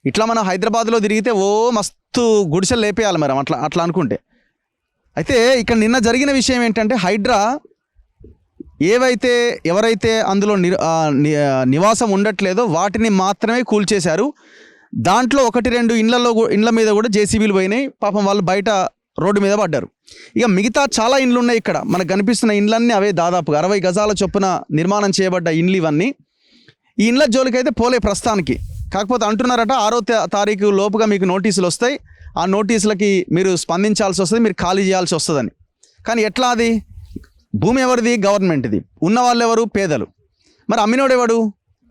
ఇట్లా మనం హైదరాబాద్లో తిరిగితే ఓ మస్తు గుడిసెలు లేపేయాలి మరి అట్లా అట్లా అనుకుంటే. అయితే ఇక్కడ నిన్న జరిగిన విషయం ఏంటంటే హైడ్రా ఎవరైతే అందులో నివాసం ఉండట్లేదో వాటిని మాత్రమే కూల్చేశారు. దాంట్లో 1-2 ఇండ్ల మీద కూడా జేసీబీలు పోయినాయి. పాపం వాళ్ళు బయట రోడ్డు మీద పడ్డారు. ఇక మిగతా చాలా ఇండ్లు ఉన్నాయి. ఇక్కడ మనకు కనిపిస్తున్న ఇండ్లన్నీ అవే, దాదాపుగా 60 గజాల చొప్పున నిర్మాణం చేయబడ్డ ఇండ్లు ఇవన్నీ. ఈ ఇండ్ల జోలికైతే పోలే ప్రస్తుతానికి. కాకపోతే అంటున్నారట 6వ తారీఖు లోపుగా మీకు నోటీసులు వస్తాయి, ఆ నోటీసులకి మీరు స్పందించాల్సి వస్తుంది, మీరు ఖాళీ చేయాల్సి వస్తుందని. కానీ ఎట్లా అది? భూమి ఎవరిది? గవర్నమెంట్ది. ఉన్న వాళ్ళు ఎవరు? పేదలు. మరి అమ్మినోడెవడు?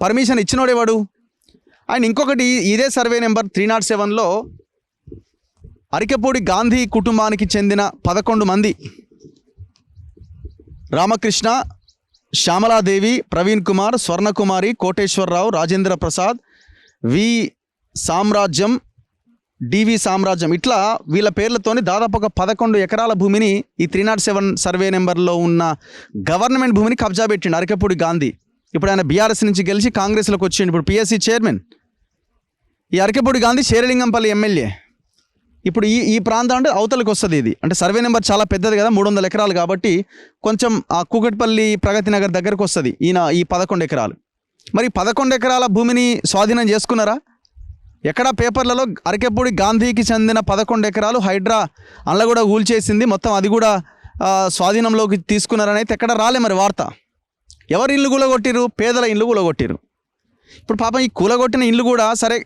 పర్మిషన్ ఇచ్చినోడెవడు? అండ్ ఇంకొకటి, ఇదే సర్వే నెంబర్ 307లో అరికెపూడి గాంధీ కుటుంబానికి చెందిన 11 మంది, రామకృష్ణ, శ్యామలాదేవి, ప్రవీణ్ కుమార్, స్వర్ణకుమారి, కోటేశ్వరరావు, రాజేంద్ర ప్రసాద్, వి సామ్రాజ్యం, డివి సామ్రాజ్యం, ఇట్లా వీళ్ళ పేర్లతోని దాదాపు ఒక 11 ఎకరాల భూమిని ఈ 307 సర్వే నెంబర్లో ఉన్న గవర్నమెంట్ భూమిని కబ్జా పెట్టిండు అరికెపూడి గాంధీ. ఇప్పుడు ఆయన బీఆర్ఎస్ నుంచి గెలిచి కాంగ్రెస్లోకి వచ్చిండు. ఇప్పుడు పిఎస్సి చైర్మన్. ఈ అరికెపూడి గాంధీ శేరలింగంపల్లి ఎమ్మెల్యే. ఇప్పుడు ఈ ప్రాంతం అంటే అవతలకు వస్తుంది. ఇది అంటే సర్వే నెంబర్ చాలా పెద్దది కదా, 300 ఎకరాలు కాబట్టి కొంచెం ఆ కూకట్పల్లి ప్రగతి నగర్ దగ్గరకు వస్తుంది ఈ 11 ఎకరాలు. మరి 11 ఎకరాల భూమిని స్వాధీనం చేసుకున్నారా? ఎక్కడా పేపర్లలో అరికెపూడి గాంధీకి చెందిన 11 ఎకరాలు హైడ్రా అందులో కూడా ఊల్చేసింది, మొత్తం అది కూడా స్వాధీనంలోకి తీసుకున్నారని అయితే ఎక్కడ రాలే మరి వార్త. ఎవరి ఇల్లు కూలగొట్టిరు? పేదల ఇల్లు కూలగొట్టిరు. ఇప్పుడు పాపం ఈ కూలగొట్టిన ఇల్లు కూడా సరే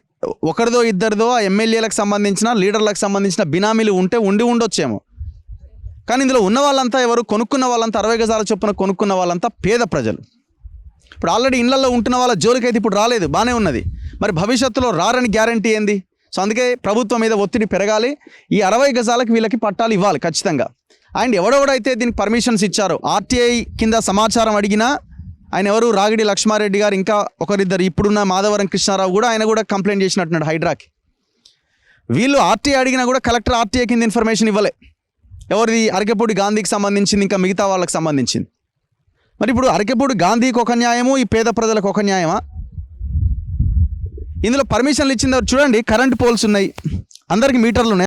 ఒకరిదో ఇద్దరిదో ఆ ఎమ్మెల్యేలకు సంబంధించిన లీడర్లకు సంబంధించిన బినామీలు ఉండొచ్చేమో. కానీ ఇందులో ఉన్న వాళ్ళంతా ఎవరు? కొనుక్కున్న వాళ్ళంతా 60 గజాల చొప్పున కొనుక్కున్న వాళ్ళంతా పేద ప్రజలు. ఇప్పుడు ఆల్రెడీ ఇళ్లలో ఉంటున్న వాళ్ళ జోలికైతే ఇప్పుడు రాలేదు, బాగానే ఉన్నది. మరి భవిష్యత్తులో రారని గ్యారంటీ ఏంది? సో అందుకే ప్రభుత్వం మీద ఒత్తిడి పెరగాలి. ఈ 60 గజాలకు వీళ్ళకి పట్టాలు ఇవ్వాలి ఖచ్చితంగా. అండ్ ఎవడెవడైతే దీనికి పర్మిషన్స్ ఇచ్చారో ఆర్టీఐ కింద సమాచారం అడిగినా ఆయన ఎవరు? రాగిడి లక్ష్మారెడ్డి గారు, ఇంకా ఒకరిద్దరు, ఇప్పుడున్న మాధవరం కృష్ణారావు కూడా, ఆయన కూడా కంప్లైంట్ చేసినట్టున్నాడు హైడ్రాకి. వీళ్ళు ఆర్టీఐ అడిగినా కూడా కలెక్టర్ ఆర్టీఐ కింద ఇన్ఫర్మేషన్ ఇవ్వలే. ఎవరిది? అరికెపూడి గాంధీకి సంబంధించింది, ఇంకా మిగతా వాళ్ళకి సంబంధించింది. మరి ఇప్పుడు అరికెపూడి గాంధీకి ఒక న్యాయము, ఈ పేద ప్రజలకు ఒక న్యాయమా? ఇందులో పర్మిషన్లు ఇచ్చింది చూడండి. కరెంట్ పోల్స్ ఉన్నాయి, అందరికి మీటర్లు ఉన్నాయి.